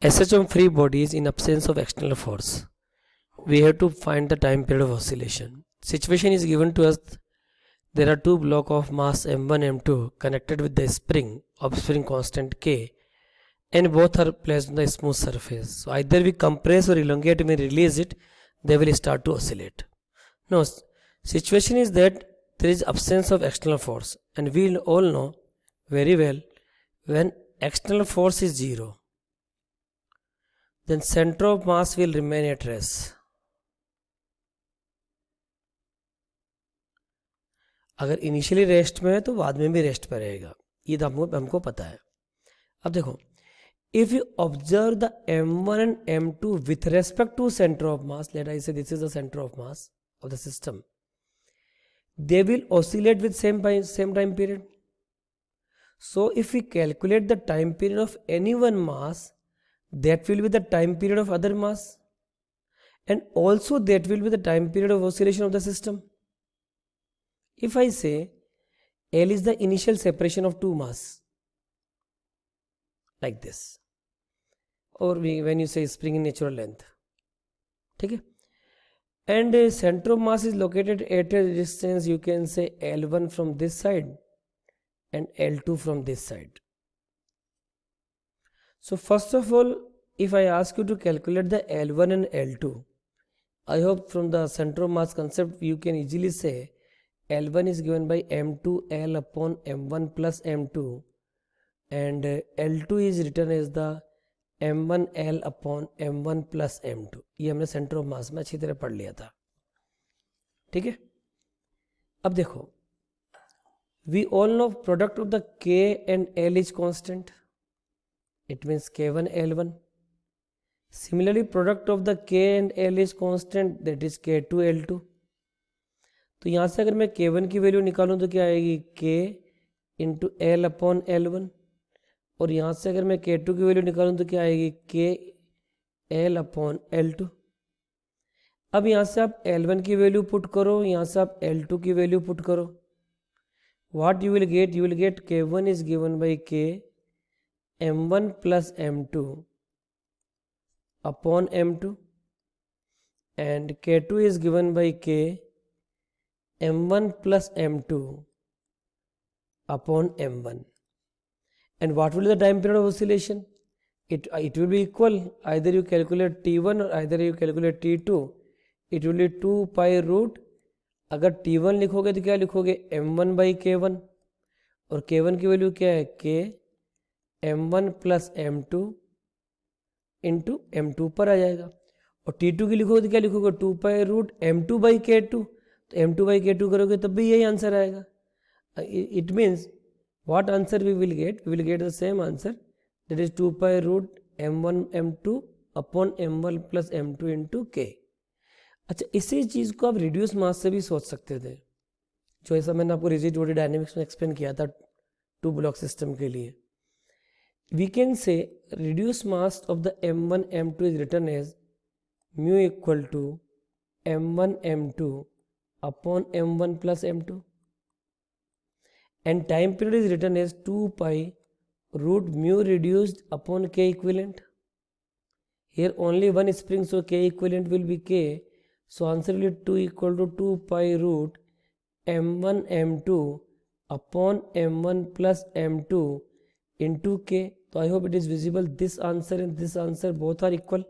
SH on free body is in absence of external force. We have to find the time period of oscillation. Situation is given to us. There are two blocks of mass m1 m2 connected with the spring of spring constant k, and both are placed on the smooth surface. So either we compress or elongate when we release it, they will start to oscillate. Now situation is that there is absence of external force, and we all know very well when external force is 0, then center of mass will remain at rest. अगर initially rest में है तो बाद में भी rest पर रहेगा, ये तो हमको पता है. अब देखो, if you observe the m1 and m2 with respect to center of mass, let us say this is the center of mass of the system, they will oscillate with same time period. So if we calculate the time period of any one mass, that will be the time period of other mass, and also that will be the time period of oscillation of the system. If I say L is the initial separation of two mass, like this, or when you say spring in natural length, okay, and center of mass is located at a distance, you can say L1 from this side and L2 from this side. So first of all, if I ask you to calculate the L1 and L2, I hope from the center of mass concept you can easily say L1 is given by m2L upon m1 plus m2, and L2 is written as the m1L upon m1 plus m2. ये हमने centre of mass में अच्छी तरह पढ़ लिया था, ठीक है. अब देखो, we all know product of the K and L is constant. It means K1 L1. Similarly, product of the K and L is constant, that is K2 L2. तो यहाँ से अगर मैं K1 की वैल्यू निकालूँ तो क्या आएगी, K into L upon L1, और यहाँ से अगर मैं K2 की वैल्यू निकालूँ तो क्या आएगी, K L अपॉन L2. अब यहाँ से आप L1 की वैल्यू पुट करो, यहाँ से आप L2 की वैल्यू पुट करो. What you will get? You will get K1 is given by K m1 plus m2 upon m2, and K2 is given by K m1 plus m2 upon m1. And what will be the time period of oscillation? It will be equal. Either you calculate T1 or either you calculate T2. It will be 2 pi root. अगर T1 लिखोगे तो क्या लिखोगे, m1 by K1, और K1 की value क्या है, K m1 plus m2 into m2 पर आ जाएगा. और T2 की लिखोगे तो क्या लिखोगे, 2 pi root m2 by K2. तो m2 by K2 करोगे तब भी यही आंसर आएगा. It means what answer we will get? We will get the same answer, that is 2 pi root m1 m2 upon m1 plus m2 into K. अच्छा, इसी चीज़ को आप रिड्यूस मास से भी सोच सकते थे, जो ऐसा मैंने आपको रिजिड बॉडी डायनेमिक्स में एक्सप्लेन किया था टू ब्लॉक सिस्टम के लिए. We can say reduce mass of the m1 m2 is written as mu equal to m1 m2 upon m1 plus m2, and time period is written as 2 pi root mu reduced upon K equivalent. Here only one spring, so K equivalent will be K, so answer will be 2 equal to 2 pi root m1 m2 upon m1 plus m2 into K. So I hope it is visible. This answer and this answer both are equal.